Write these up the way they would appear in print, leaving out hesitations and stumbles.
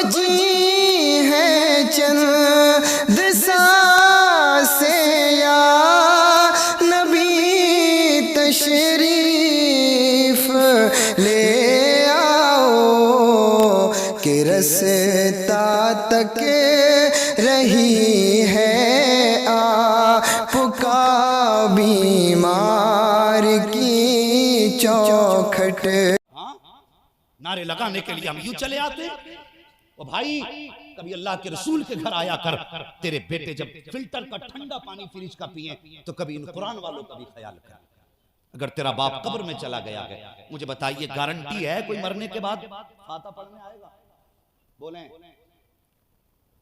जी है चंद सांसें या नबी तशरीफ ले आओ कि रस्ता तक रही है आपका बीमार की चौखट। नारे लगाने के लिए हम यूं चले आते। ओ भाई, कभी अल्लाह के रसूल के घर आया कर। तेरे बेटे जब फिल्टर का ठंडा पानी फ्रिज का पिए तो कभी इन कुरान वालों का भी ख्याल कर। अगर तेरा बाप कब्र में चला गया है, मुझे बताइए गारंटी है कोई मरने के बाद फाता पढ़ने आएगा? बोले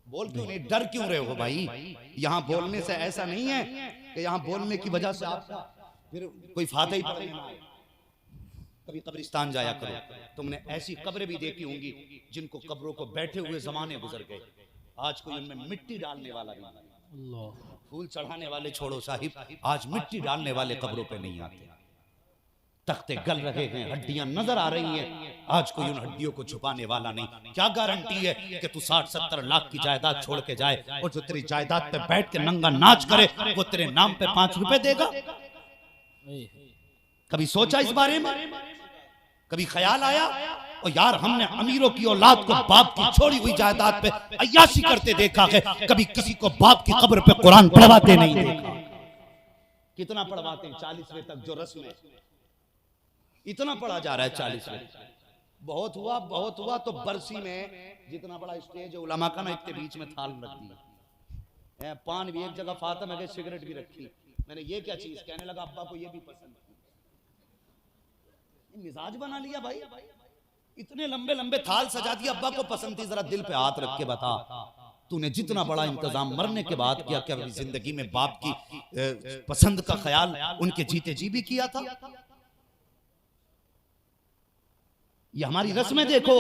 बोल क्यों नहीं, डर क्यों रहे हो भाई? यहाँ बोलने से ऐसा नहीं है कि यहाँ बोलने की वजह से आपका फिर कोई फाता ही पढ़ने ना आए। कभी कब्रिस्तान जाया करो, तुमने ऐसी कब्रें भी देखी होंगी जिनको कब्रों को बैठे हुए जमाने गुजर गए। आज कोई उनमें मिट्टी डालने वाला नहीं, फूल चढ़ाने वाले छोड़ो साहिब, आज मिट्टी डालने वाले कब्रों पे नहीं आते। तख्ते गल रहे हैं, हड्डियां नजर आ रही हैं, आज कोई उन हड्डियों को छुपाने वाला नहीं। क्या गारंटी है कि तू 60-70 लाख की जायदाद छोड़ के जाए और जो तेरी जायदाद पे बैठ के नंगा नाच करे वो तेरे नाम पे 5 रुपए देगा? कभी सोचा इस बारे में? कभी ख्याल आया? और यार, हमने अमीरों की औलाद को बाप की छोड़ी हुई जायदाद पे अय्याशी करते देखा है, कभी किसी को बाप की कब्र पे कुरान पढ़वाते नहीं देखा। कितना पढ़वाते हैं? 40वें तक जो रस्म है, इतना पढ़ा जा रहा है 40वें। बहुत हुआ तो बरसी में जितना बड़ा स्टेज है उलमा का ना, इतने बीच में थाल रख दी है, पान भी एक जगह, फातिमा के सिगरेट भी रखी। मैंने ये क्या चीज, कहने लगा अब्बा को ये भी पसंद। मिजाज बना लिया भाई, इतने लंबे लंबे थाल सजा दिया, अब्बा को पसंद थी। जरा दिल पे हाथ रख के बता, तूने जितना बड़ा इंतजाम मरने के बाद किया, क्या जिंदगी में बाप की पसंद का ख्याल उनके जीते जी भी किया था? ये हमारी रस्में देखो,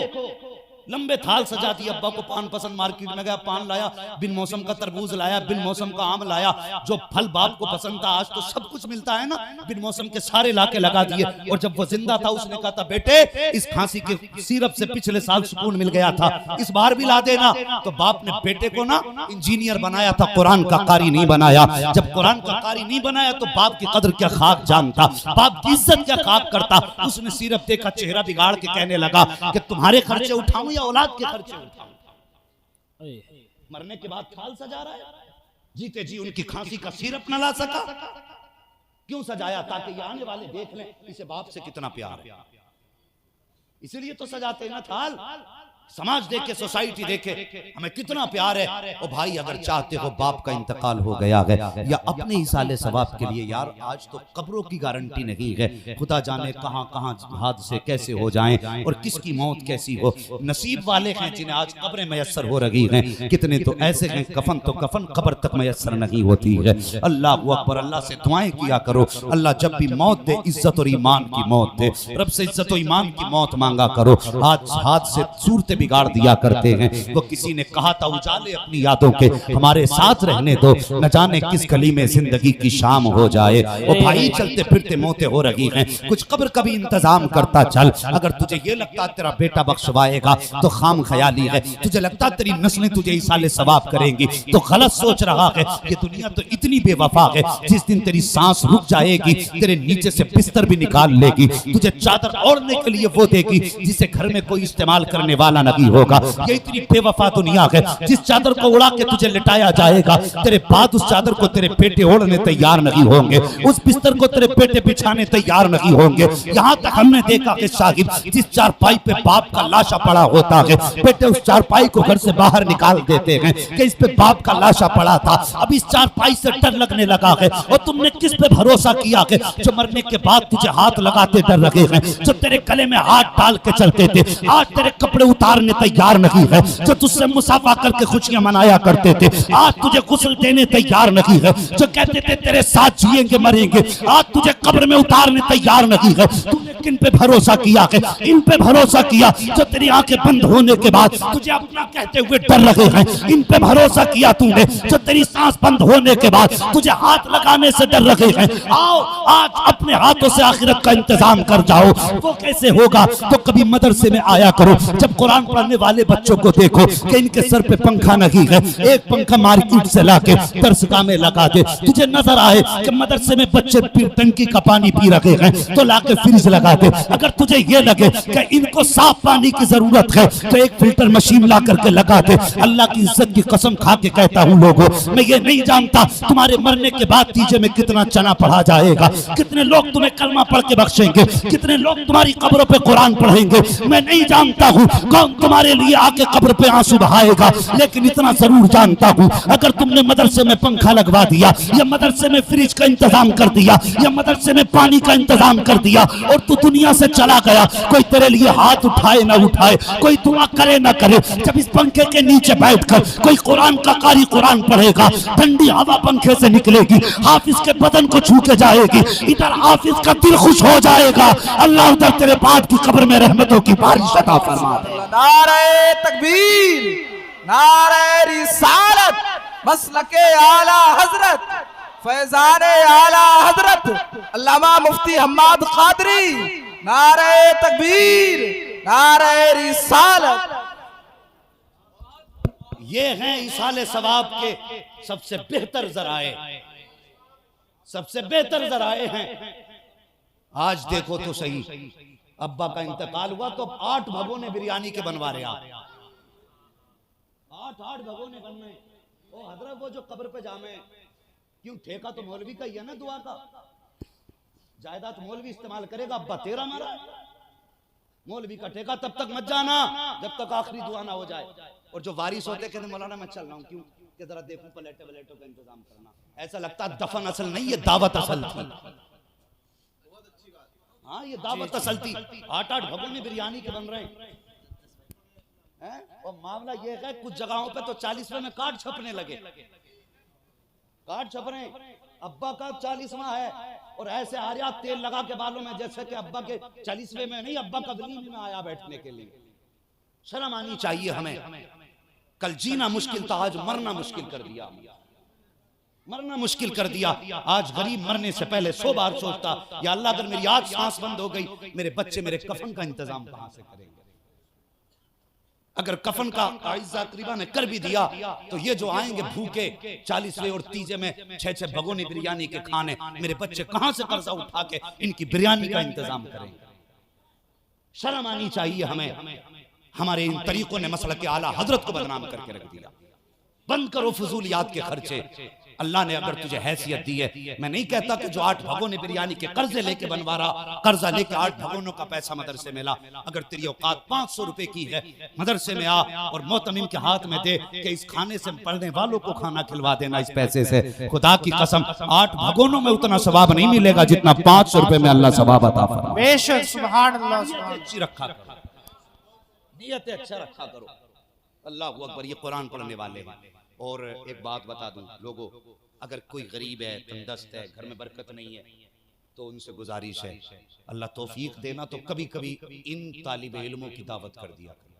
लंबे थाल सजा दिए। अब्बा को पान पसंद, मार्केट में गया, पान लाया, बिन मौसम का तरबूज लाया, बिन मौसम का आम लाया, जो फल बाप को पसंद था। आज तो सब कुछ मिलता है ना, बिन मौसम के सारे लाके लगा दिए। और जब वो जिंदा था उसने कहा था, बेटे इस खांसी के सिरप से पिछले साल सुकून मिल गया था, इस बार भी ला देना। तो बाप ने बेटे को ना इंजीनियर बनाया था, कुरान का कारी नहीं बनाया। जब कुरान का कारी नहीं बनाया तो बाप की कदर क्या खाक जानता, बाप की इज्जत क्या खाक करता। उसने सिरप देखा, चेहरा बिगाड़ के कहने लगा कि तुम्हारे खर्चे उठाऊं या औलाद के खर्चे उठाऊं? मरने के बाद थाल सजा रहा है, जीते जी उनकी खांसी का सिरप न ला सका। क्यों सजाया? ताकि ये आने वाले देख लें इसे बाप से कितना प्यार है। इसीलिए तो सजाते हैं ना थाल। समाज देखे, सोसाइटी देखे हमें कितना प्यार है। ओ भाई, अगर चाहते हो बाप का इंतकाल हो गया है या अपने ही साले सवाब के लिए, यार आज तो कब्रों की गारंटी नहीं है। खुदा जाने कहां कहां हादसे कैसे हो जाएं और किसकी मौत कैसी हो। नसीब वाले हैं जिन्हें आज कब्रें मयसर हो रही हैं, कितने तो ऐसे हैं कफन तो कफन कब्र तक मयसर नहीं होती है। अल्लाह अकबर, अल्लाह से दुआएं किया करो। अल्लाह जब भी मौत दे, इज्जत और ईमान की मौत दे। रब से इज्जत और ईमान की मौत मांगा करो। आज हाथ से सूरत बिगाड़ दिया करते हैं। वो किसी ने कहा था, उजाले अपनी यादों के हमारे साथ रहने दो, न जाने किस गली में जिंदगी की शाम हो जाए। ओ भाई, चलते फिरते मौतें हो रही हैं, कुछ कब्र का भी इंतजाम करता चल। अगर तुझे ये लगता तेरा बेटा बख्शवाएगा तो खाम ख्याली है। तुझे लगता तेरी नस्लें तुझे इसाले सवाब करेंगी तो गलत सोच रहा है। ये दुनिया तो इतनी बेवफा है, जिस दिन तेरी सांस रुक जाएगी तेरे नीचे से बिस्तर भी निकाल लेगी। तुझे चादर ओढ़ने के लिए वो देगी जिसे घर में कोई इस्तेमाल करने वाला नहीं होगा। ये इतनी बेवफा दुनिया है, जिस चादर को उड़ा के तुझे लिटाया जाएगा, तेरे बाद उस चादर को तेरे बेटे ओढ़ने तैयार नहीं होंगे, उस बिस्तर को तेरे बेटे बिछाने तैयार नहीं होंगे। यहाँ तक हमने देखा कि साहिब, जिस चारपाई पे बाप का लाशा पड़ा होता है, बेटे उस चारपाई को घर से बाहर निकाल देते हैं कि इस पे बाप का लाशा पड़ा था। अब इस चारपाई से डर लगने लगा है। और तुमने किस पे भरोसा किया है जो मरने के बाद तुझे हाथ लगाते डर रहे हैं, जो तेरे गले में हाथ डाल के चलते थे, आज तेरे कपड़े उतारने तैयार नहीं है, जो तुझसे मुसाफा करके खुशियां मनाया करते थे, आज तुझे गुस्ल देने तैयार नहीं है, जो कहते थे तेरे साथ जिएंगे मरेंगे, आज तुझे कब्र में उतारने तैयार नहीं है। तूने किन पे भरोसा किया है? इन पे भरोसा किया जो तेरी आंखें बंद होने के बाद तुझे अपना कहते हुए डर रहे हैं। इन पे भरोसा किया तूने जो तेरी सांस बंद होने के बाद तुझे हाथ लगाने से डर रहे हैं। आओ आज अपने हाथों से आखिरत का इंतजाम कर जाओ। वो कैसे होगा? तो कभी मदरसे में आया करो, जब कुरान पढ़ने वाले बच्चों को देखो कि इनके सर पे पंखा नहीं है, एक पंखा मार्केट से लाके दरसगाह में लगा दे। तुझे नजर आए कि मदरसे में बच्चे टंकी का पानी पी रहे हैं तो लाके फ्रिज लगा दे। अगर तुझे ये लगे कि इनको साफ पानी की जरूरत है तो एक फिल्टर मशीन ला करके लगा दे। अल्लाह की इज्जत की कसम खा के कहता हूँ लोगों, मैं ये नहीं जानता तुम्हारे मरने के बाद तीजे में कितना चना पढ़ा जाएगा, कितने लोग तुम्हें कलमा पढ़ के बख्शेंगे, कितने लोग तुम्हारी कब्रों पे कुरान पढ़ेंगे। मैं नहीं जानता हूँ कौन तुम्हारे लिए आके कब्र पे आंसू बहाएगा, लेकिन इतना जरूर जानता हूँ अगर तुमने मदरसे में पंखा लगवा दिया या मदरसे में फ्रिज का इंतजाम कर दिया या मदरसे में पानी का इंतजाम कर दिया और तू दुनिया से चला गया, कोई तेरे लिए हाथ उठाए ना उठाए, कोई दुआ करे ना करे, जब इस पंखे के नीचे बैठकर कोई कुरान का कारी कुरान पढ़ेगा, ठंडी हवा पंखे से निकलेगी, हाफिज के बदन को छू के जाएगी, इधर हाफिज का दिल खुश हो जाएगा, अल्लाह उधर तेरे बाद की कब्र में रहमतों की बारिश अता फरमा दे। नारे तकबीर, नारे रिसालत, मसलके आला हजरत, फैजाने आला हजरत अल्लामा मुफ्ती हम्माद कादरी। नारे तकबीर, नारे रिसालत। ये हैं इसाले सवाब के सबसे बेहतर जराए, सबसे बेहतर जराए हैं। आज देखो तो सही, अब्बा का इंतकाल हुआ तो 8 भगोने बिरयानी के बनवा रहे आप, 8 भगोने बन रहे। ओ हजरत वो जो कब्र पे जामे, क्यों ठेका तो मौलवी का ही है ना दुआ का, जायदाद मौलवी इस्तेमाल करेगा, अब्बा तेरा मारा, मौलवी का ठेका तब तक मत जाना जब तक आखिरी दुआ ना हो जाए। और जो वारिस होते कहते मौलाना मैं चल रहा हूँ, क्यों कि जरा देखूं प्लेटों का इंतजाम करना। ऐसा लगता दफन असल नहीं, ये दावत असल थी। हाँ ये दावत असल थी। 8 भगोने बिरयानी के बन रहे हैं। और मामला ये है कुछ जगहों पे तो 40वें में कार्ड छपने लगे, कार्ड छप रहे हैं, अब्बा का 40वां है और ऐसे आ रहा तेल लगा के बालों में जैसे कि अब्बा के 40वें में नहीं, अब्बा का वलीमे में आया बैठने के लिए। शर्म आनी चाहिए हमें। कल जीना मुश्किल था, आज मरना मुश्किल कर दिया, मरना मुश्किल कर दिया। आज गरीब मरने से पहले 100 बार सोचता, या अल्लाह अगर मेरी आज सांस बंद हो गई, मेरे बच्चे मेरे कफन का इंतजाम कहां से करेंगे। अगर कफन का आइज़ा करीबा ने कर भी दिया तो ये जो आएंगे भूखे 40वें और तीजे में 6 भगोने बिरयानी के खाने, मेरे बच्चे कहां से कर्जा उठा के इनकी बिरयानी का इंतजाम करेंगे। शर्म आनी चाहिए हमें। हमारे इन तरीकों ने मसलक के आला हजरत को बदनाम करके रख दिया। बंद करो फजूलियात के खर्चे। अल्लाह ने अगर तुझे हैसियत दी है, मैं नहीं कहता कि जो 8 भगोने बिरयानी के कर्जे लेके बनवा रहा, कर्जा लेके 8 भगोनों का पैसा मदरसे में ला, अगर तेरी औकात 500 रुपए की है, मदरसे में आ और मोहतमिम के हाथ में दे कि इस खाने से पढ़ने वालों को खाना खिलवा देना इस पैसे से। खुदा की कसम 8 भगोनों में उतना सवाब नहीं मिलेगा जितना 500 रुपए में अल्लाह सवाब अता फरमाए। बेशक सुभान अल्लाह, सुभान अच्छी रखा करो, नियत अच्छा रखा करो। अल्लाह अकबर, ये कुरान पढ़ने वाले हैं। और एक बात बता दूं लोगों, अगर कोई गरीब है, तंदस्त है, घर में बरकत नहीं है, तो उनसे गुजारिश है अल्लाह तौफीक देना तो कभी कभी इन तालिबे इल्मों की दावत कर दिया करें।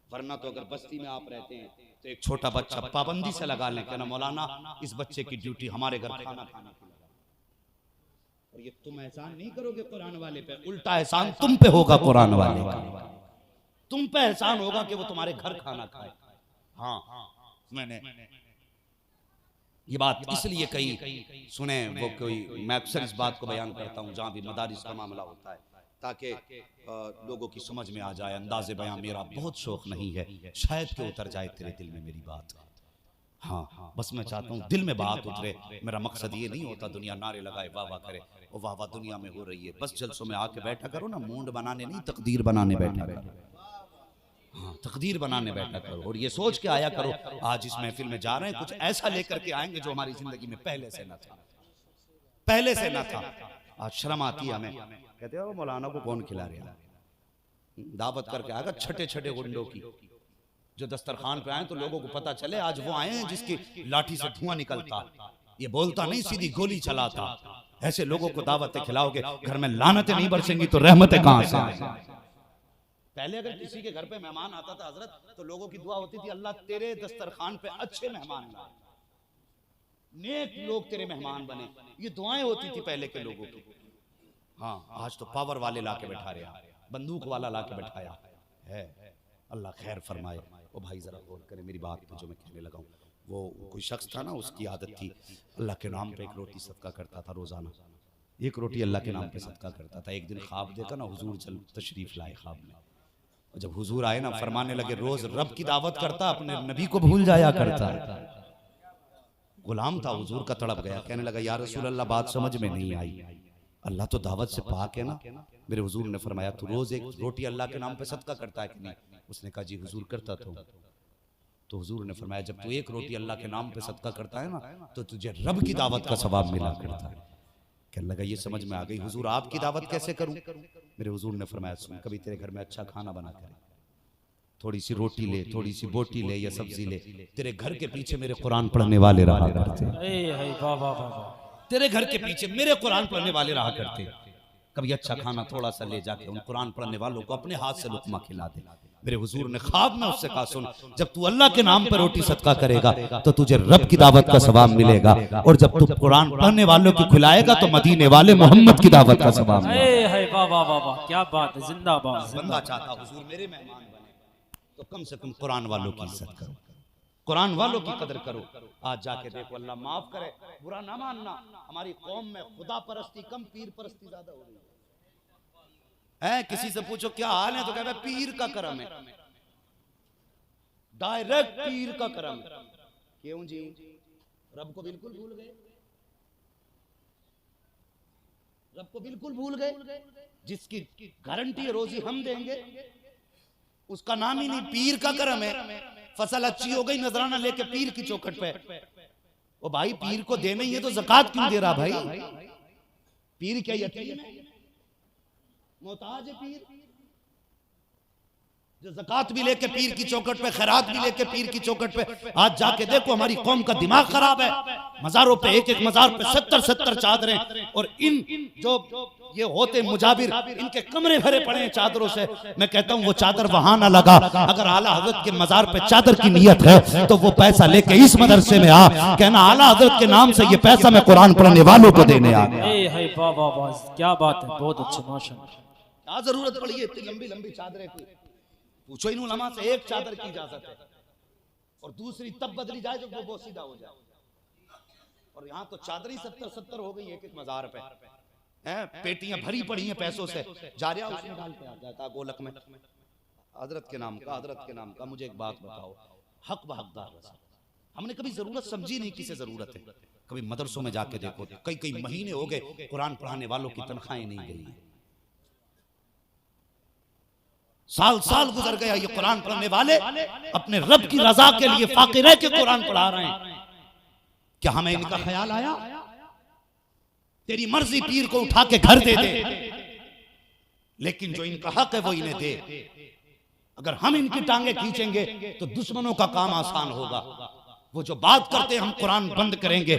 वरना तो अगर बस्ती में आप रहते हैं तो एक छोटा बच्चा पाबंदी से लगा लें, कहना मौलाना इस बच्चे की ड्यूटी हमारे घर खाना खाने की। और ये तुम एहसान नहीं करोगे कुरान वाले पे, उल्टा एहसान तुम पे होगा कुरान वाले का। तुम पे एहसान होगा कि वो तुम्हारे घर खाना खाए। हाँ मैंने ये बात इसलिए कही, सुने वो कोई, मैं अक्सर इस बात को बयान करता हूँ जहाँ भी मदारिस का मामला होता है, ताकि लोगों की समझ में आ जाए। अंदाज़े बयान मेरा बहुत शौक नहीं है, शायद कि उतर जाए तेरे दिल में मेरी बात। हाँ बस मैं चाहता हूँ दिल में बात उतरे। मेरा मकसद ये नहीं होता दुनिया नारे लगाए वाह वाह करे, और वाह वाह दुनिया में हो रही है, बस जलसों में आके बैठा करो ना, मूंड बनाने नहीं तकदीर बनाने बैठा करो। हाँ तकदीर बनाने बैठा करो और ये सोच के आया करो आज इस महफिल में जा रहे हैं कुछ ऐसा लेकर के आएंगे जो हमारी जिंदगी में पहले से ना था, पहले से ना था। आज शर्म आती है हमें, कहते हो मौलाना को कौन खिला रहा, दावत करके आएगा छठे छठे गुंडों की जो दस्तरखान पे आए तो लोगों को पता चले आज वो आए हैं जिसकी लाठी से धुआं निकलता, ये बोलता नहीं सीधी गोली चलाता। ऐसे लोगों को दावतें खिलाओगे, घर में लानतें नहीं बरसेंगी तो रहमतें कहां से आएंगी। पहले अगर किसी के घर पे मेहमान आता था हजरत तो लोगों की दुआ होती थी अल्लाह तेरे दस्तरखान पे अच्छे मेहमान लाए, नेक लोग तेरे मेहमान बने, ये दुआएं होती थी पहले के लोगों की। हाँ आज तो पावर वाले लाके बैठा रहे, बंदूक वाला लाके बैठाया है। अल्लाह खैर फरमाए। ओ भाई जरा गौर करें मेरी बात पे जो मैं कहने लगा हूँ। वो कोई शख्स था ना, उसकी आदत थी अल्लाह के नाम पे एक रोटी सदका करता था रोजाना, एक रोटी अल्लाह के नाम पे सदका करता था। एक दिन ख्वाब देखा ना, हुजूर चल तशरीफ लाए ख्वाब में, और जब हुजूर आए ना फरमाने लगे रोज रब की दावत करता, अपने नबी को भूल जाया करता। गुलाम था, हुजूर का तड़प गया, कहने लगा या रसूल अल्लाह बात समझ में नहीं आई, अल्लाह तो दावत से पाक है ना। मेरे हुजूर ने फरमाया तू रोज एक रोटी अल्लाह के नाम पे सदका करता है कि नहीं? उसने कहा जी हुजूर करता तो हुजूर ने फरमाया जब तू एक रोटी अल्लाह के नाम पे सदका करता है ना, तो तुझे रब की दावत का सवाब मिला करता है। कहने लगा ये समझ में आ गई, हुजूर आपकी दावत कैसे करूं? मेरे हुजूर ने फरमाया सुन, कभी तेरे घर में अच्छा खाना बना करे, थोड़ी सी रोटी ले, थोड़ी सी बोटी ले या सब्जी ले, तेरे घर के पीछे मेरे कुरान पढ़ने वाले रहा करते, तेरे घर के पीछे मेरे कुरान पढ़ने वाले रहा करते। कभी अच्छा खाना थोड़ा सा ले जाके उन कुरान पढ़ने वालों को अपने हाथ से लुकमा खिला दे। मेरे हुजूर ने ख्वाब में उससे कहा सुन, जब तू अल्लाह के नाम पर रोटी सदका करेगा तो तुझे रब की दावत का सवाब मिलेगा, और जब तू कुरान पढ़ने वालों को खिलाएगा तो मदीने वाले मोहम्मद की दावत का सवाब मिलेगा। क्या बात है, जिंदाबाद। बंदा चाहता हुजूर मेरे मेहमान बने तो कम से कम कुरान वालों की इज्जत करो, कुरान वालों की कदर करो। आज जाके देखो, अल्लाह माफ करे, बुरा ना मानना, हमारी कौम में खुदा परस्ती कम पीर परस्ती ज्यादा हो रही है। किसी से पूछो क्या हाल है तो कहते पीर का करम है, डायरेक्ट पीर का करम। क्यों जी? रब को बिल्कुल भूल गए, रब को बिल्कुल भूल गए। जिसकी गारंटी है रोजी हम देंगे उसका नाम ही नहीं, पीर का करम है। फसल अच्छी हो गई, नजराना लेके पीर की चौखट पे, ओ भाई पीर को देना ही है तो ज़कात क्यों दे रहा भाई? पीर क्या यतीम है, मोहताज है पीर? जो ज़कात भी लेके पीर की चौखट पे, खैरात भी लेके पीर की चौखट पे। आज जाके देखो हमारी कौम का दिमाग खराब है, मज़ारों पे एक एक मज़ार पे 70-70 चादरें, और इन जो ये होते मुजाबिर इनके कमरे भरे पड़े हैं चादरों से। मैं कहता हूँ वो चादर वहां ना लगा, अगर आला हजरत के मजार पे चादर की नियत है तो वो पैसा लेके इस मदरसे में आ, कहना आला हजरत के नाम से ये पैसा मैं कुरान पढ़ने वालों को देने आ गया। क्या बात है, बहुत अच्छे, माशाअल्लाह। क्या जरूरत पड़ी है इतनी लंबी लंबी चादरें की? पूछो इन उलमा से, एक चादर की इजाजत है और दूसरी तब बदली जाए जब वो बोसीदा हो जाए, और यहाँ तो चादर ही 70-70 हो गई एक एक मजार पे, पेटियां भरी पड़ी हैं पैसों से, जारिया उसमें डाल के आ जाता गोलक में। हजरत के नाम का, हजरत के नाम का। मुझे एक बात बताओ, हक व हकदार रसा हमने कभी जरूरत समझी नहीं, किसे जरूरत है? कभी मदरसों में जाके देखो, कई कई महीने हो गए कुरान पढ़ाने वालों की तनख्वाहें नहीं गई, साल साल गुजर गया, ये कुरान पढ़ने वाले अपने रब की रजा के लिए फाके रह के कुरान पढ़ा रहे हैं। क्या हमें इनका ख्याल आया? तेरी मर्जी पीर को उठा के घर दे दे, लेकिन जो इनका हक है वो इन्हें दे। अगर हम इनकी टांगे खींचेंगे तो दुश्मनों का काम आसान होगा। वो जो बात करते हैं हम कुरान बंद करेंगे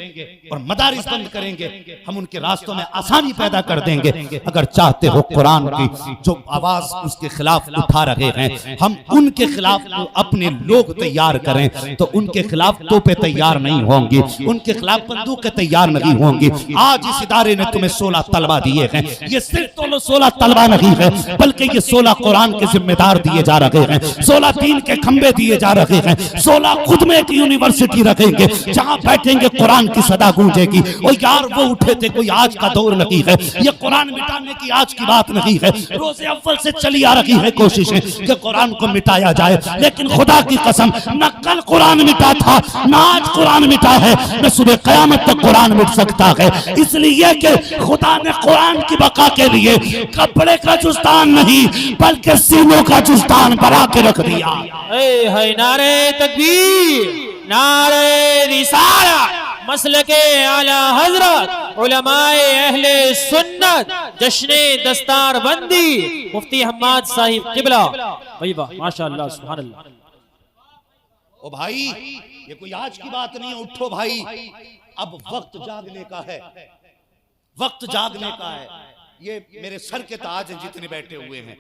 और मदारिस बंद करेंगे, हम उनके रास्तों में आसानी पैदा कर देंगे। अगर चाहते हो कुरान की जो आवाज उसके खिलाफ उठा रहे हैं, हम उनके खिलाफ अपने लोग तैयार करें तो उनके खिलाफ तोपे तैयार नहीं होंगी, उनके खिलाफ बंदूकें तैयार नहीं होंगी। आज इस इदारे ने तुम्हें 16 तलबा दिए हैं, ये सिर्फ तो 16 तलबा नहीं है, बल्कि ये 16 कुरान के जिम्मेदार दिए जा रहे हैं, 16 दीन के खंबे दिए जा रहे हैं, 16 खुद में एक यूनिवर्सिटी रखेंगे जहां बैठेंगे कुरान की सदा गूंजेगी। और यार वो उठे थे, कोई आज का दौर नहीं है, ये कुरान मिटाने की आज की बात नहीं है। रोज़े अव्वल से चली आ रही है कोशिशें कि कुरान को मिटाया जाए, लेकिन खुदा की कसम न कल कुरान मिटा था न आज कुरान मिटा है, न सुबह कयामत तक कुरान मिट सकता है। इसलिए कि खुदा ने कुरान की बका के लिए कपड़े का जुस्तान नहीं बल्कि सीनों का जुस्तान बना के रख दिया। नारे तकबीर, नारे रिसालत, मसलके आला हजरत, उलमाए अहले सुन्नत, जश्ने दस्तार बंदी, मुफ्ती हम्माद साहिब किबला। भाई वाह, माशाअल्लाह, सुभान अल्लाह। ओ भाई ये कोई आज की बात नहीं है, उठो भाई, अब वक्त जागने का है, वक्त जागने का है। ये मेरे सर के ताज हैं जितने बैठे हुए हैं,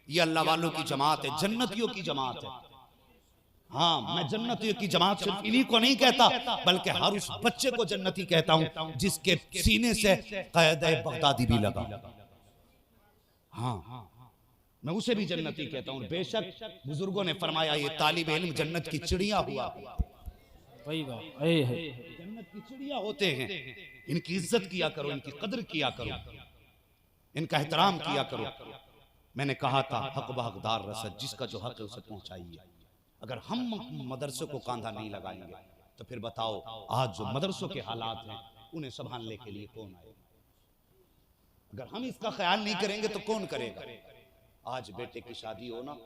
ये अल्लाह वालों की जमात है, जन्नतियों की जमात है। हाँ, मैं जन्नतियों की जमात सिर्फ इन्हीं को नहीं कहता, बल्कि हर उस बच्चे को जन्नती कहता हूं जिसके सीने से क़ैद-ए बगदादी भी लगा। हाँ, मैं उसे भी जन्नती कहता हूँ। बेशक बुजुर्गों ने फरमाया ये तालिब इल्म जन्नत की चिड़िया हुआ। वही बात है। जन्नत की चिड़िया होते हैं, इनकी इज्जत किया करो, इनकी कदर किया करो, इनका एहतराम किया करो। मैंने कहा था हक ब हकदार रसद, जिसका जो हक है उसे पहुंचाइए। अगर हम मदरसों को कांधा नहीं लगाएंगे तो फिर बताओ आज जो मदरसों के हालात हैं उन्हें संभालने के लिए कौन आएगा? अगर हम इसका ख्याल नहीं करेंगे तो कौन करेगा? आज बेटे की शादी हो ना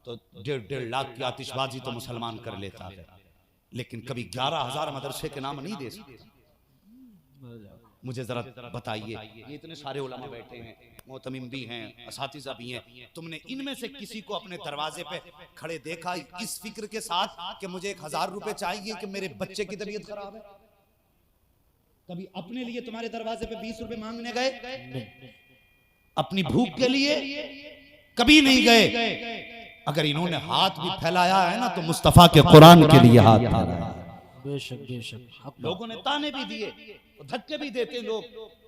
तो 1.5 लाख की आतिशबाजी तो मुसलमान कर लेता है, लेकिन कभी 11,000 मदरसे के नाम नहीं दे सकता। मुझे जरा बताइए, ये इतने सारे उलमा बैठे हैं, मोहतमिम भी हैं, असातिज़ा भी हैं, तुमने इनमें से किसी को अपने दरवाजे पे खड़े देखा इस फिक्र के साथ कि मुझे 1,000 रुपए चाहिए कि मेरे बच्चे की तबीयत खराब है? कभी अपने लिए तुम्हारे दरवाजे पे 20 रुपए मांगने गए? अपनी भूख के लिए कभी नहीं गए। अगर इन्होंने हाथ भी फैलाया है ना तो मुस्तफा के कुरान के लिए हाथ फैलाया। बेशक बेशक। लोगों ने ताने भी दिए, धक्के भी देते लोग,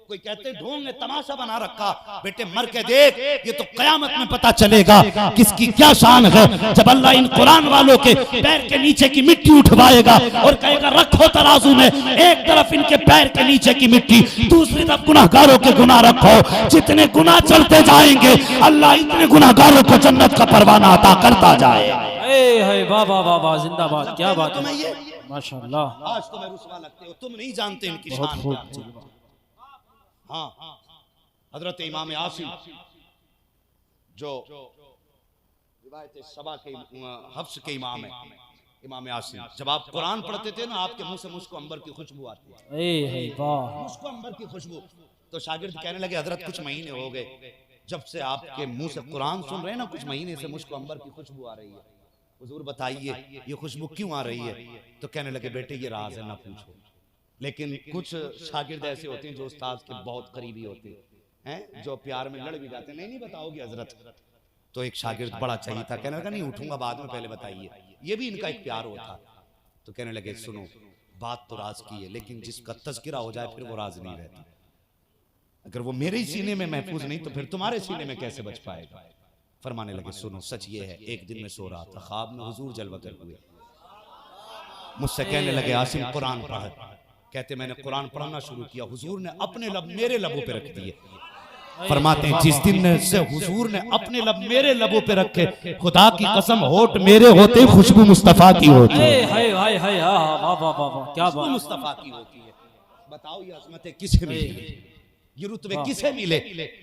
कोई कहते ढोंग ने तमाशा बना रखा, बेटे मर के देख, ये तो कयामत में पता चलेगा किसकी क्या शान है। जब अल्लाह इन कुरान वालों के पैर के नीचे की मिट्टी उठवाएगा और कहेगा रखो तराजू में, एक तरफ इनके पैर के नीचे की मिट्टी, दूसरी तरफ गुनाहगारों के गुनाह रखो। जितने गुनाह चलते जाएंगे अल्लाह इतने गुनाहगारों को जन्नत का परवाना अता करता जाए। वाह वाह वाह वाह, जिंदाबाद, क्या बात है, माशाअल्लाह। आज तुम्हें रुसवा लगते हो, तुम नहीं जानते इनकी शान क्या है। हाँ, हजरत इमाम आसिम जो रिवायत सबा के हफ्स के इमाम है, इमाम आसिम, जब आप कुरान पढ़ते थे ना आपके मुंह से मुझको अंबर की खुशबू आती है, मुझको अंबर की खुशबू। तो शागिर्द कहने लगे हजरत कुछ महीने हो गए जब से आपके मुंह से कुरान सुन रहे हैं ना, कुछ महीने से मुझको अंबर की खुशबू आ रही है, हुजूर बताइए ये खुशबू क्यों आ रही है? तो कहने लगे बेटे ये राज है, ना पूछो। लेकिन कुछ शागिर्द ऐसे होते हैं जो उस्ताद के बहुत करीबी होते हैं, जो प्यार में लड़ भी जाते हैं, नहीं बताओगे हजरत। तो एक शागिर्द बड़ा चाहिए था, कहने लगा नहीं उठूंगा बाद में, पहले बताइए। ये भी इनका एक प्यार होता। तो कहने लगे सुनो, बात तो राज की है, लेकिन जिसका तज़किरा हो जाए फिर वो राज नहीं रहता। अगर वो मेरे ही सीने में महफूज नहीं तो फिर तुम्हारे सीने में कैसे बच पाएगा? फरमाने लगे सुनो, सच ये है, एक दिन में सो रहा था, ख्वाब में हुजूर जलवगर हुए, मुझसे कहने लगे आसिम कुरान पढ़। कहते मैंने कुरान पढ़ना शुरू किया, हुजूर ने अपने लब मेरे लबों पे रख दिए। फरमाते हैं जिस दिन से हुजूर ने अपने लब मेरे लबों पे रखे, खुदा की कसम होठ मेरे होते खुशबू मुस्तफा की होती है। क्या बात, मुस्तफा की होती है। बताओ ये अज़मतें किसे मिली, ये रुतबे किसे मिले?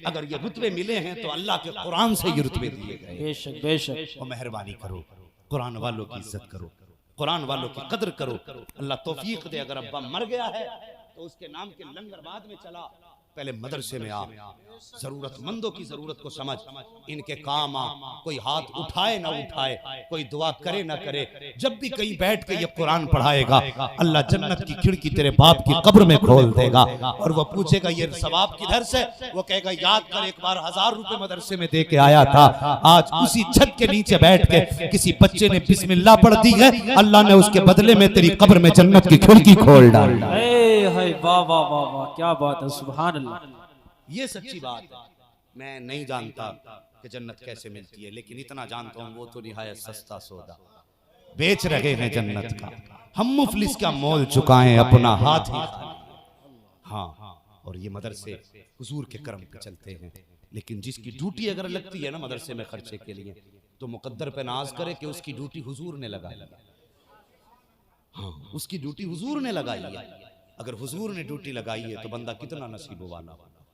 अगर ये रुतबे मिले हैं तो अल्लाह के कुरान से ये रुतबे दिए गए। बेशक बेशक। और मेहरबानी करो, कुरान वालों की इज्जत करो, कुरान वालों की कदर करो। अल्लाह तौफीक दे, अगर अब्बा मर गया है तो उसके नाम के लंगर बाद में चला, पहले मदरसे में आ, जरूरतमंदों की जरूरत को समझ, इनके काम आ। कोई हाथ उठाए ना उठाए, कोई दुआ करे ना करे, जब भी कहीं बैठ के ये कुरान पढ़ाएगा अल्लाह जन्नत की खिड़की तेरे बाप की कब्र में खोल देगा और वो पूछेगा ये सवाब किधर से? वो कहेगा याद कर एक बार 1000 रुपए मदरसे में दे के आया था, आज उसी छत के नीचे बैठ के किसी बच्चे ने बिस्मिल्लाह पढ़ दी है, अल्लाह ने उसके बदले में तेरी कब्र में जन्नत की खिड़की खोल डाली। वाह वाह वाह वाह, क्या बात है, सुभान अल्लाह। ये सच्ची बात है। मैं नहीं जानता कि जन्नत कैसे मिलती है, लेकिन इतना जानता हूँ वो तो निहायत सस्ता सौदा बेच रहे हैं जन्नत का। हम मुफलिस का मोल चुकाएं अपना हाथ ही। हाँ, और ये मदरसे हुजूर के करम पे चलते हैं, लेकिन जिसकी ड्यूटी अगर लगती है ना मदरसे में खर्चे के लिए तो मुकद्दर पे नाज करे कि उसकी ड्यूटी हुजूर ने लगाई। हाँ, उसकी ड्यूटी हुजूर ने लगाई है। अगर हुजूर ने ड्यूटी लगाई है तो बंदा कितना नसीबों वाला होगा,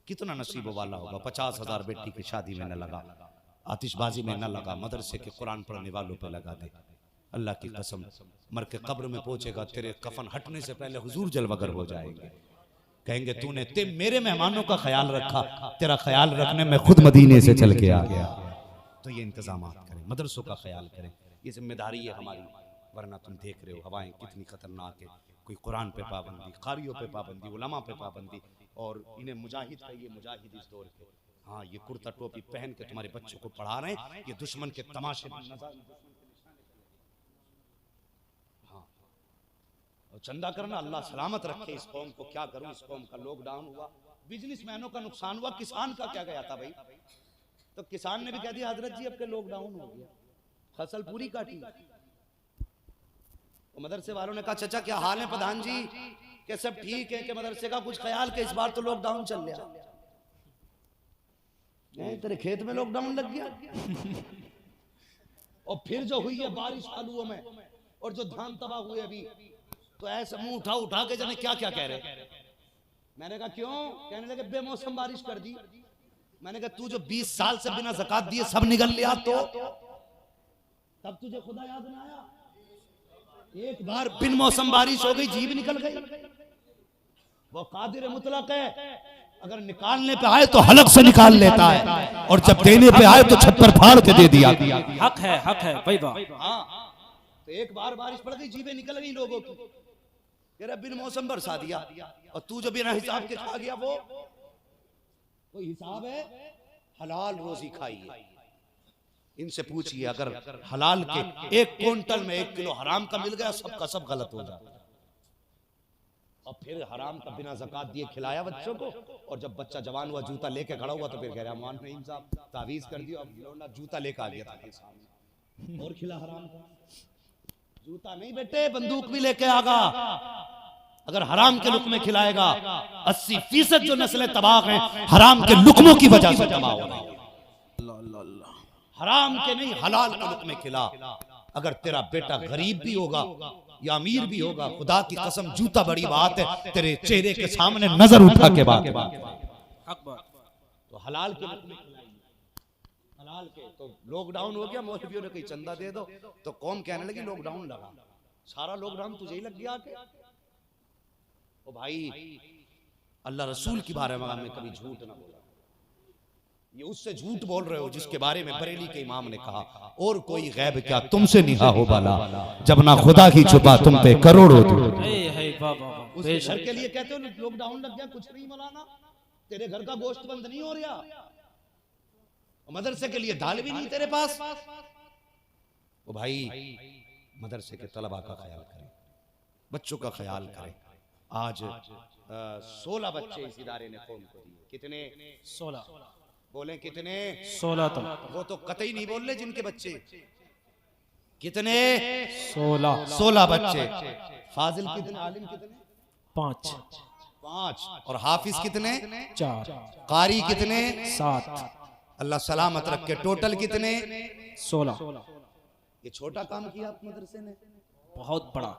कितना नसीबों वाला होगा। 50,000 बेटी की शादी में न लगा, आतिशबाजी में न लगा, मदरसे के कुरान पढ़ने वालों पे लगा दे। अल्लाह की कसम मर के कब्र में पहुंचेगा, तेरे कफन हटने से पहले हुजूर जलवगर हो जाएंगे, कहेंगे तूने मेरे मेहमानों का ख्याल रखा, तेरा ख्याल रखने में खुद मदीने से चल के आ गया। तो ये इंतजाम करें, मदरसों का ख्याल करें, ये जिम्मेदारी है हमारी। वरना तुम देख रहे हो हवाएं कितनी खतरनाक है, कोई कुरान पे पाबंदी, कारियों पे पाबंदी, उलमा पे पाबंदी, और इन्हें मुजाहिद कहिए, मुजाहिद इस दौर के। हाँ, ये कुर्ता टोपी पहन के तुम्हारे बच्चों को पढ़ा रहे हैं, ये दुश्मन के तमाशे। हाँ, और चंदा करना, अल्लाह सलामत रखे इस कौम को। क्या करूं, इस कौम का लॉकडाउन हुआ, बिजनेसमैनों का नुकसान हुआ, किसान का क्या गया था भाई? तो किसान ने भी कह दिया हजरत जी अब के लॉकडाउन हो गया, फसल पूरी काटी। तो मदरसे वालों ने कहा चाचा क्या हाल है प्रधान जी, कि सब ठीक है, कि मदरसे का कुछ ख्याल के इस बार तो लॉकडाउन चल गया। नहीं तेरे खेत में लॉकडाउन लग गया। और फिर जो हुई है बारिश आलुओं में और जो धान तबाह हुए अभी, तो ऐसे मुंह उठा उठा के जाने क्या क्या कह रहे। मैंने कहा क्यों? कहने लगे बेमौसम बारिश कर दी। मैंने कहा तू जो 20 साल से बिना ज़कात दिए सब निकल लिया तो तब तुझे खुदा याद ना आया? एक बार बिन मौसम बारिश हो गई, जीभ निकल गई। वो कादिर मुतलक है, अगर निकालने पे आए तो हलक से निकाल लेता है, और जब देने पे आए तो छप्पर फाड़ के दे दिया। हक है भाई वाह। हाँ, तो एक बार बारिश पड़ गई, जीभें निकल गई लोगों की, तेरा बिन मौसम बरसा दिया, और तू जो बिना हिसाब के खा गया वो कोई हिसाब है? हलाल रोजी खाइए। इनसे पूछिए अगर हलाल के 1 क्विंटल में 1 किलो हराम का मिल गया, सबका सब गलत हो जाता। और फिर हराम का बिना ज़कात दिए खिलाया बच्चों को, और जब बच्चा जवान हुआ जूता लेके खड़ा हुआ तो फिर कह रहा मान नहीं साहब तावीज कर दिया, अब लौंडा जूता लेके आ गया था सामने और खिला हराम का। जूता नहीं बेटे, बंदूक भी लेके आगा। अगर हराम के लुकमे खिलाएगा, 80% जो नस्लें तबाह हैं हराम के लुकमों की वजह से तबाह हो गई। हराम के नहीं, हलाल के लुकमे खिला। अगर तेरा बेटा गरीब भी होगा या अमीर भी होगा, खुदा की कसम जूता बड़ी बात है, तेरे चेहरे के सामने नजर उठा के बात। तो हलाल के लुकमे खिलाइए, हलाल के। तो लॉकडाउन हो गया, मौलवियों ने कहीं चंदा दे दो, तो कौम कहने लगी लॉकडाउन लगा, सारा लॉकडाउन तुझे ही लग गया के। ओ भाई, अल्लाह रसूल के बारे में कभी झूठ ना बोला। ये उससे झूठ बोल रहे हो जिसके बारे में बरेली के इमाम ने कहा, और कोई गैब क्या तुमसे निहा हो बाला, जब ना खुदा की छुपा तुम पे करोड़ों। उसके घर के लिए कहते हो लॉकडाउन लग गया, कुछ नहीं मौलाना, तेरे घर का गोश्त बंद नहीं हो रहा, मदरसे के लिए दाल भी नहीं तेरे पास। ओ भाई, मदरसे के तलबा का ख्याल करें, बच्चों का ख्याल करें। आज 16 बच्चे इस इदारे ने कौम को दिए। कितने? 16। बोले कितने? 16। तो वो तो कतई नहीं बोल रहे जिनके बच्चे कितने? 16 बच्चे। फाजिल कितने? आलिम कितने? 5। और हाफिज कितने? 4। कारी कितने? 7। अल्लाह सलामत रखे, टोटल कितने? 16। ये छोटा काम किया आप मदरसे ने? बहुत बड़ा।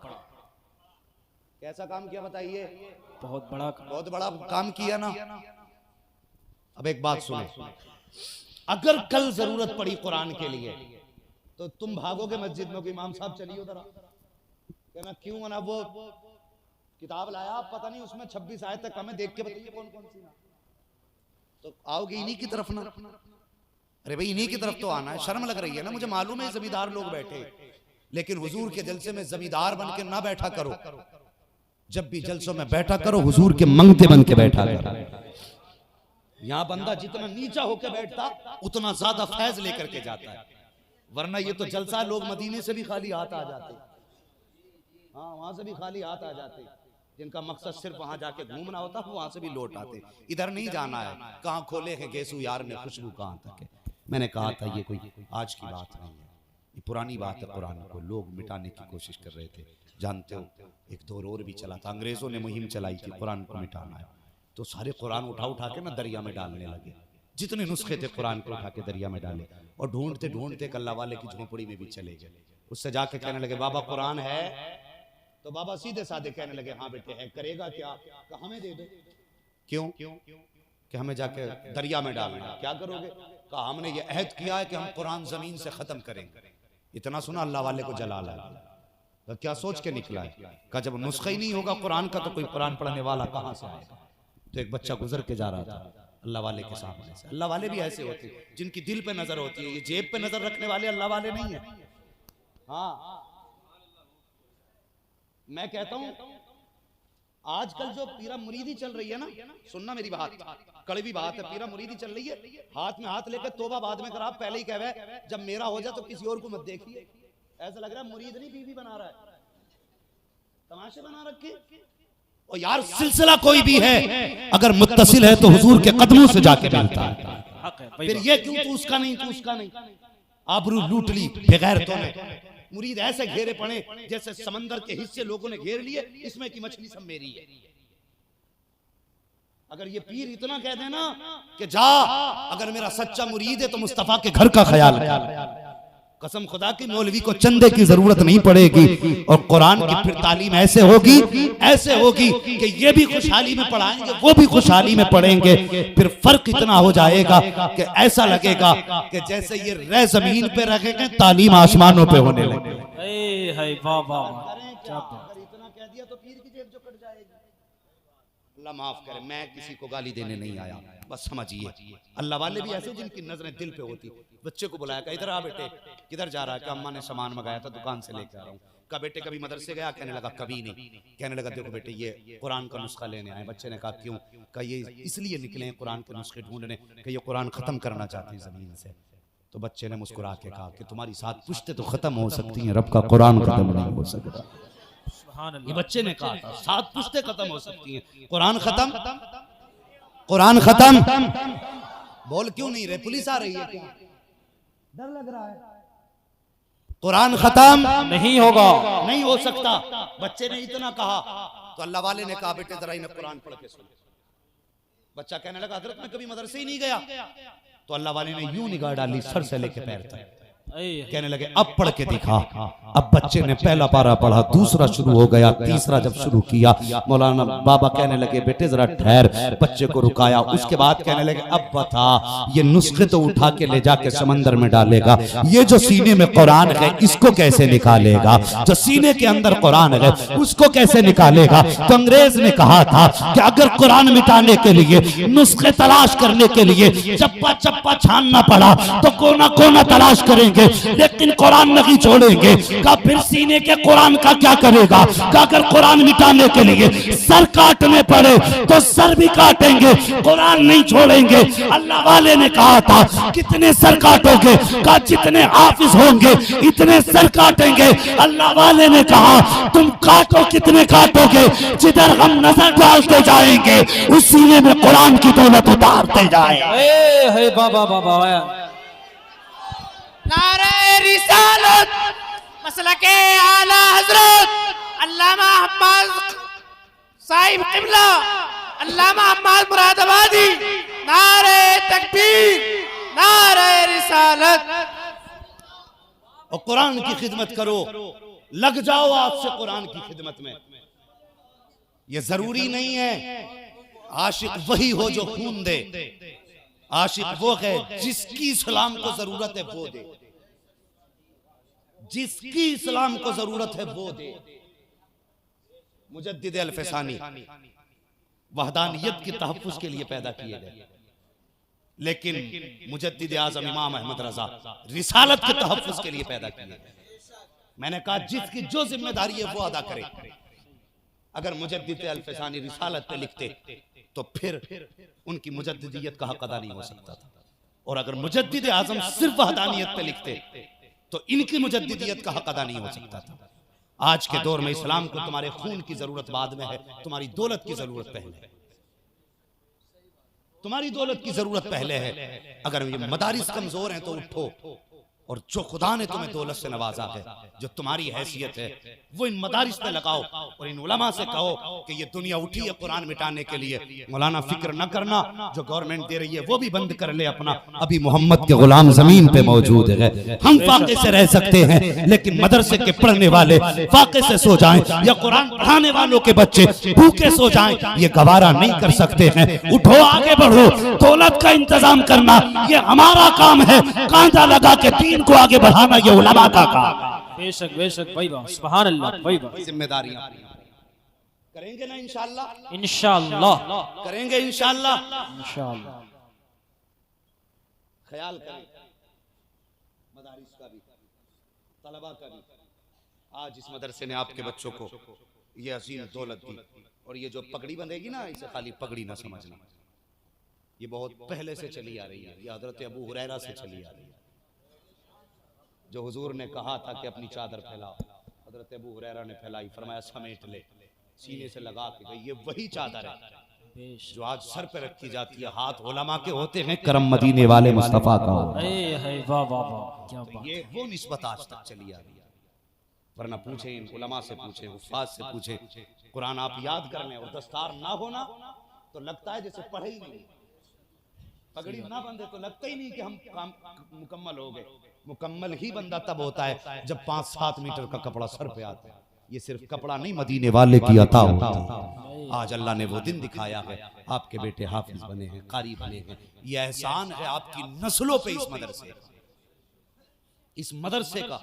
कैसा काम किया बताइए? बहुत बड़ा काम किया ना। अब एक बात सुने, अगर कल जरूरत पड़ी कुरान के लिए तो तुम भागोगे मस्जिद में कि इमाम साहब चलिए उधर। कहना क्यों ना, वो किताब लाया आप, पता नहीं उसमें 26 आयत तक हमें देख के बताइए कौन कौन सी ना, तो आओगे इन्हीं की तरफ ना। अरे भाई इन्हीं की तरफ तो आना है, शर्म लग रही है ना। मुझे मालूम है जमींदार लोग बैठे, लेकिन हुजूर के जलसे में जमींदार बन के ना बैठा करो। जब भी जलसों में बैठा करो हुजूर के मंगते बन के बैठा करो। यहाँ बंदा जितना नीचा होकर बैठता उतना ज्यादा फैज लेकर के जाता है, वरना ये तो जलसा लोग मदीने से भी खाली हाथ आ जाते। हाँ, वहां से भी खाली हाथ आ जाते, जिनका मकसद सिर्फ वहां जाके घूमना होता है वहां से भी लौट आते। इधर नहीं जाना है, कहाँ खोले हैं गेसू यार ने खुशबू कहाँ तक है। मैंने कहा था ये कोई आज की बात नहीं है, ये पुरानी बात है। कुरान को लोग मिटाने की कोशिश कर रहे थे, जानते हो। एक दौर और भी चला था, अंग्रेजों ने मुहिम चलाई थी कुरान को मिटाना है, तो सारे कुरान उठा उठा के ना दरिया में डालने लगे। जितने नुस्खे थे कुरान को उठा के दरिया में डाले, और ढूंढते ढूंढते अल्लाह वाले की झोपड़ी में भी चले गए। उससे जाके कहने लगे बाबा कुरान है? तो बाबा सीधे साधे कहने लगे हाँ बेटे है। करेगा क्या? कहा हमें दे दो। क्यों? कि हमें जाके दरिया में डालना है। क्या करोगे? कहा हमने ये अहद किया है कि हम कुरान जमीन से खत्म करेंगे। इतना सुना अल्लाह वाले को जलाल है, तो क्या सोच के निकला है? कहा जब नुस्खा ही नहीं होगा कुरान का तो कोई कुरान पढ़ने वाला कहाँ से आएगा? तो एक बच्चा गुजर के जा रहा था अल्लाह वाले के सामने से। अल्लाह वाले भी ऐसे होते हैं जिनकी दिल पे नजर होती है, ये जेब पे नजर रखने वाले अल्लाह वाले नहीं है। हाँ, मैं कहता हूं आजकल जो पीरा मुरीदी चल रही है ना, सुनना मेरी बात, कड़वी बात है। पीरा मुरीदी चल रही है, हाथ में हाथ लेकर तोबा बाद में करा, पहले ही कहवे जब मेरा हो जाए तो किसी और को मत देखिए। ऐसा लग रहा है मुरीद नहीं बीवी बना रहा है, तमाशे बना रखे। और यार सिलसिला कोई भी है अगर मुत्तसिल है तो हुजूर के कदमों से जाके मिलता है। हक है, फिर ये क्यों तू उसका नहीं, तू उसका नहीं, आबरू लूट ली बेगैरतों ने। मुरीद ऐसे घेरे पड़े जैसे समंदर के हिस्से लोगों ने घेर लिए, इसमें की मछली सब मेरी है। अगर ये पीर इतना कह देना कि जा, अगर मेरा सच्चा मुरीद है तो मुस्तफा के घर का ख्याल रख, कसम खुदा की मौलवी को चंदे की जरूरत नहीं पड़ेगी। और कुरान की फिर तालीम ऐसे होगी कि ये भी खुशहाली में पढ़ाएंगे, वो भी खुशहाली में पढ़ेंगे। फिर फर्क इतना हो जाएगा कि ऐसा लगेगा कि जैसे ये रह जमीन पे रखेंगे, तालीम आसमानों पे होने लगे। वाह वाह, क्या बात। इतना कह दिया तो पीर की जेब जो कट जाएगी। अल्लाह माफ करे, मैं किसी को गाली देने नहीं आया, बस समझिए अल्लाह वाले भी ऐसे जिनकी नजरें दिल पे होती। बच्चे को बुलाया, कहा इधर आ बेटे, किधर जा रहा है? कि अम्मा ने सामान मंगाया था, दुकान से लेकर आ रहा हूँ। कहा बेटे कभी मदरसे गया? कहने लगा कभी नहीं। कहने लगा देखो बेटे ये कुरान का नुस्खा लेने आए। बच्चे ने कहा क्यों? कहा ये इसलिए निकले हैं कुरान के नुस्खे ढूंढने कि ये कुरान खत्म करना चाहते हैं जमीन से। तो बच्चे ने मुस्कुरा के कहा कि तुम्हारी 7 पुश्तें तो खत्म हो सकती हैं, रब का कुरान खत्म नहीं हो सकता। ये बच्चे ने कहा था 7 पुश्तें खत्म हो सकती हैं, कुरान खत्म, कुरान खत्म। बोल क्यों नहीं रहे? पुलिस आ रही है क्या? डर लग रहा है? कुरान खत्म नहीं होगा, नहीं हो सकता। बच्चे ने इतना कहा तो अल्लाह वाले ने कहा बेटे जरा इन्हें कुरान पढ़ के सुन। बच्चा कहने लगा हजरत मैं कभी मदरसे ही नहीं गया। तो अल्लाह वाले ने यूं निगाह डाली सर से लेके पैर तक, कहने लगे अब पढ़ के दिखा। अब बच्चे ने पहला पारा पढ़ा, दूसरा शुरू हो गया, तीसरा जब शुरू किया, मौलाना बाबा कहने लगे बेटे जरा ठहर। बच्चे को रुकाया, उसके बाद कहने लगे अब बता, ये नुस्खे तो उठा के ले जाके समंदर में डालेगा, ये जो सीने में कुरान है इसको कैसे निकालेगा? जो सीने के अंदर कुरान है उसको कैसे निकालेगा? तो अंग्रेज ने कहा था कि अगर कुरान मिटाने के लिए, नुस्खे तलाश करने के लिए चप्पा चप्पा छानना पड़ा तो कोना कोना तलाश करेंगे, लेकिन कुरान नहीं छोड़ेंगे। का फिर सीने के कुरान का क्या करेगा? का अगर कुरान मिटाने के लिए सर काटने पड़े तो सर भी काटेंगे, कुरान नहीं छोड़ेंगे। अल्लाह वाले ने कहा था कितने सर काटोगे? का जितने हाफिज होंगे इतने सर काटेंगे। अल्लाह वाले ने कहा तुम काटो, कितने काटोगे? जिधर हम नजर डालते जाएंगे उस सीने में कुरान की दौलत उतारते जाएंगे। बाबा बाबा, नारे रिसालत मसलके आला हजरत अल्लामा हम्माद साहिब क़िबला, अल्लामा हम्माद मुरादाबादी, नारे तकबीर, नारे रिसालत। और कुरान की खिदमत करो, लग जाओ आज से कुरान की खिदमत में। ये जरूरी नहीं है आशिक वही हो जो खून दे, आशिक वो है जिसकी इस्लाम को जरूरत है वो दे, जिसकी इस्लाम को जरूरत है वो दे। मुजद्दिद अल-फसानी वहदानियत के तहफ्फुज़ के लिए पैदा किए गए, लेकिन मुजद्दिद आज़म इमाम अहमद रजा रिसालत के तहफ्फुज़ के लिए पैदा किए गए। मैंने कहा जिसकी जो जिम्मेदारी है वो अदा करे। अगर मुजद्दिद अल-फसानी रिसालत पे लिखते तो फिर उनकी मुजद्दिदियत का हक अदा नहीं हो सकता था, और अगर मुजद्दिद आज़म सिर्फ वहदानियत पे लिखते तो इनकी मुजद्दिदियत का हक अदा नहीं हो सकता था। आज के दौर में इस्लाम को तुम्हारे खून की जरूरत बाद में है, तुम्हारी दौलत की जरूरत पहले है, तुम्हारी दौलत की जरूरत पहले है। अगर ये मदारिस कमजोर हैं तो उठो, और जो खुदा ने तुम्हें दौलत से नवाजा है, जो तुम्हारी हैसियत है, वो इन मदारिस पे लगाओ और इन उलमा से कहो कि ये दुनिया उठी है कुरान मिटाने के लिए। मौलाना फिक्र न करना, जो गवर्नमेंट दे रही है वो भी बंद कर ले अपना, अभी मोहम्मद के गुलाम जमीन पे मौजूद है। हम फाके से रह सकते हैं, लेकिन मदरसे के पढ़ने वाले फाके से सो जाएं या कुरान पढ़ाने वालों के बच्चे भूखे सो जाएं, ये गवारा नहीं कर सकते हैं। उठो, आगे बढ़ो, दौलत का इंतजाम करना ये हमारा काम है, कांधा लगा के दीन को आगे बढ़ाना ये उलमा का काम। बेशक बेशक भाई बात, सुभान अल्लाह भाई बात। जिम्मेदारियां करेंगे ना इंशाअल्लाह, इंशाअल्लाह करेंगे इंशाअल्लाह, इंशाअल्लाह। ख्याल करें मदारिस का भी, तलबा का भी। आज इस मदरसे ने आपके बच्चों को ये अजीम दौलत दी, और ये जो पगड़ी बंधेगी ना, इसे खाली पगड़ी ना समझना, ये बहुत पहले से चली आ रही है। ये हजरत अबू हुरैरा से चली आ रही है। जो हुजूर ने कहा था कि अपनी चादर फैलाओ, हजरत अबू हुरैरा ने फैलाई, फरमाया समेट ले, सीने से लगा के गई। ये वही चादर है जो आज सर पे रखी जाती है, हाथ उलमा के होते हैं, करम मदीने वाले मुस्तफा का होता है। वाह वाह वाह क्या बात। ये वो निस्बत आज तक चली आ रही है। वरना पूछे इन उलमा से, पूछे हुफ्फाज से, पूछे कुरान आप याद कर लें और दस्तार ना होना तो लगता है जैसे पढ़े ही नहीं, पगड़ी ना बंधे तो लगता ही नहीं कि हम काम मुकम्मल हो गए। मुकम्मल ही बंदा तब होता है जब 5-7 मीटर का कपड़ा सर पे आता है। ये सिर्फ कपड़ा नहीं, मदीने वाले की अता होती है। आज अल्लाह ने वो दिन दिखाया है, आपके बेटे हाफिज बने हैं, कारी बने हैं। ये एहसान है आपकी नस्लों पे, इस मदरसे का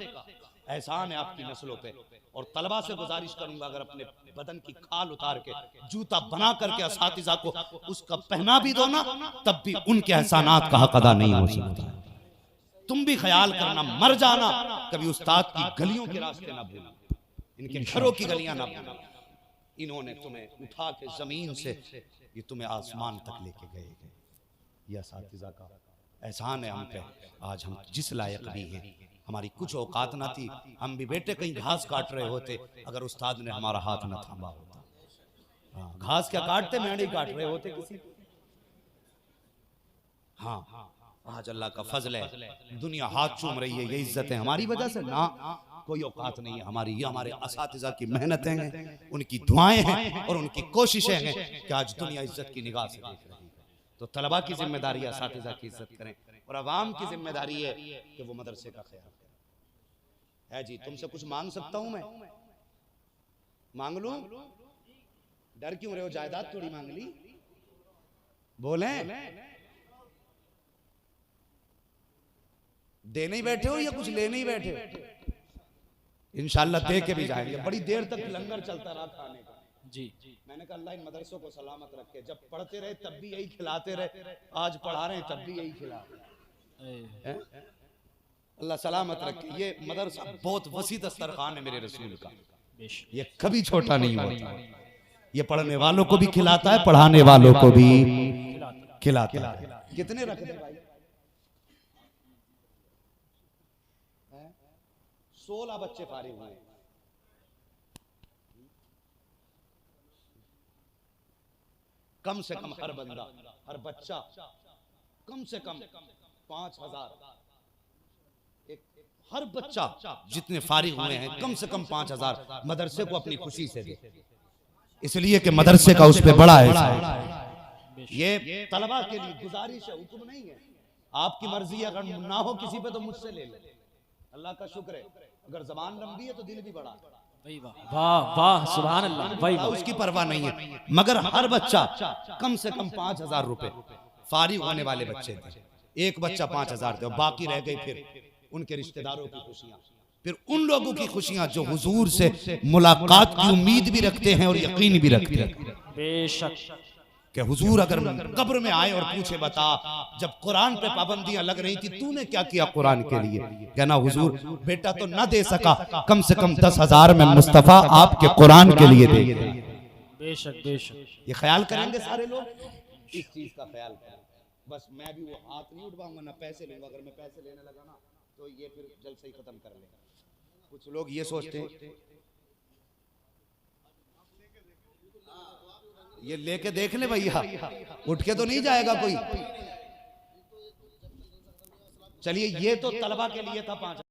एहसान है आपकी नस्लों पे। और तलबा से गुजारिश करूंगा, अगर अपने बदन की खाल उतार के जूता बना करके असातिज़ा को उसका पहना भी दो ना, तब भी उनके एहसानात का हक अदा नहीं हो सकता। तुम भी ख्याल करना, मर जाना, कभी उस्ताद की गलियों के रास्ते ना भूलना, इनके घरों की गलियां ना भूलना। इन्होंने तुम्हें उठा के जमीन से ये तुम्हें आसमान तक लेके गए। यह असातिज़ा का एहसान है हम पे। आज हम जिस लायक भी हैं, हमारी कुछ औकात ना थी, हम भी बेटे कहीं घास काट रहे होते अगर उस्ताद ने हमारा हाथ न थामा होता। हाँ, घास क्या काटते, मेंढी काट रहे होते किसी। हाँ, आज अल्लाह का फजल है, दुनिया हाथ चूम रही है, ये इज्जत है हमारी वजह से ना, कोई औकात नहीं है हमारी। ये हमारे असातिज़ा की मेहनतें हैं, उनकी दुआएं हैं और उनकी कोशिशें हैं कि आज दुनिया इज्जत की निगाह से देख रही है। तो तलबा की जिम्मेदारी है असातिज़ा की इज्जत करें, और अवाम की जिम्मेदारी है कि वो मदरसे का ख्याल है। जी, तुमसे कुछ मांग सकता हूं मैं? मांग लूं? डर क्यों रहे हो? जायदाद थोड़ी मांग ली, बोले देने ही बैठे हो या कुछ लेने ही बैठे हो? इंशाअल्लाह दे के भी जाएंगे। बड़ी देर तक लंगर चलता रहा खाने का। जी, मैंने कहा अल्लाह इन मदरसों को सलामत रखे। जब पढ़ते रहे तब भी यही खिलाते रहे, आज पढ़ा रहे हैं तब भी यही खिला रहे। अल्लाह सलामत रखे। ये मदरसा बहुत वसी दस्तरखान है मेरे रसूल का, ये कभी छोटा नहीं होता। ये पढ़ने वालों को भी खिलाता है, पढ़ाने वालों को भी खिलाता है। कितने रख दे भाई? 16 बच्चे फारिग हुए। कम से कम हर बंदा, हर बच्चा कम से कम 5000, हर बच्चा जितने फारिग हुए हैं कम से कम 5000 मदरसे को अपनी खुशी से दे, इसलिए कि मदरसे का उस पर बड़ा है। ये तलबा के लिए गुजारिश है, हुक्म नहीं है। आपकी मर्जी है, अगर ना हो किसी पे तो मुझसे ले ले। अल्लाह का शुक्र है, अगर जबान लंबी है तो दिल भी बड़ा है। वाह वाह सुभान अल्लाह, भाई उसकी परवाह नहीं है। मगर हर बच्चा कम से कम 5000 रुपए फारिग होने वाले बच्चे थे। एक बच्चा 5000 थे, बाकी रह गई फिर उनके रिश्तेदारों की खुशियां, फिर उन लोगों की खुशियां जो हुजूर से मुलाकात की उम्मीद भी रखते हैं और यकीन भी रखते हैं। बेशक कि हुजूर अगर कब्र में आए और पूछे, बता जब कुरान पे पाबंदियां लग रही थी तूने क्या किया कुरान के लिए? कहना हुजूर बेटा तो ना दे सका, कम से कम 10,000 में मुस्तफा आपके कुरान के लिए दे। बेशक बेशक, ये ख्याल करेंगे सारे लोग, इस चीज का ख्याल करें। बस मैं भी वो हाथ नहीं उठवाऊंगा ना पैसे लूंगा। अगर मैं पैसे लेने लगा ना तो ये फिर जल्द से ही खत्म कर लेगा। कुछ लोग ये सोचते हैं, ये लेके देख ले भैया, उठ के तो नहीं जाएगा कोई। चलिए, ये तो तलबा के लिए था 5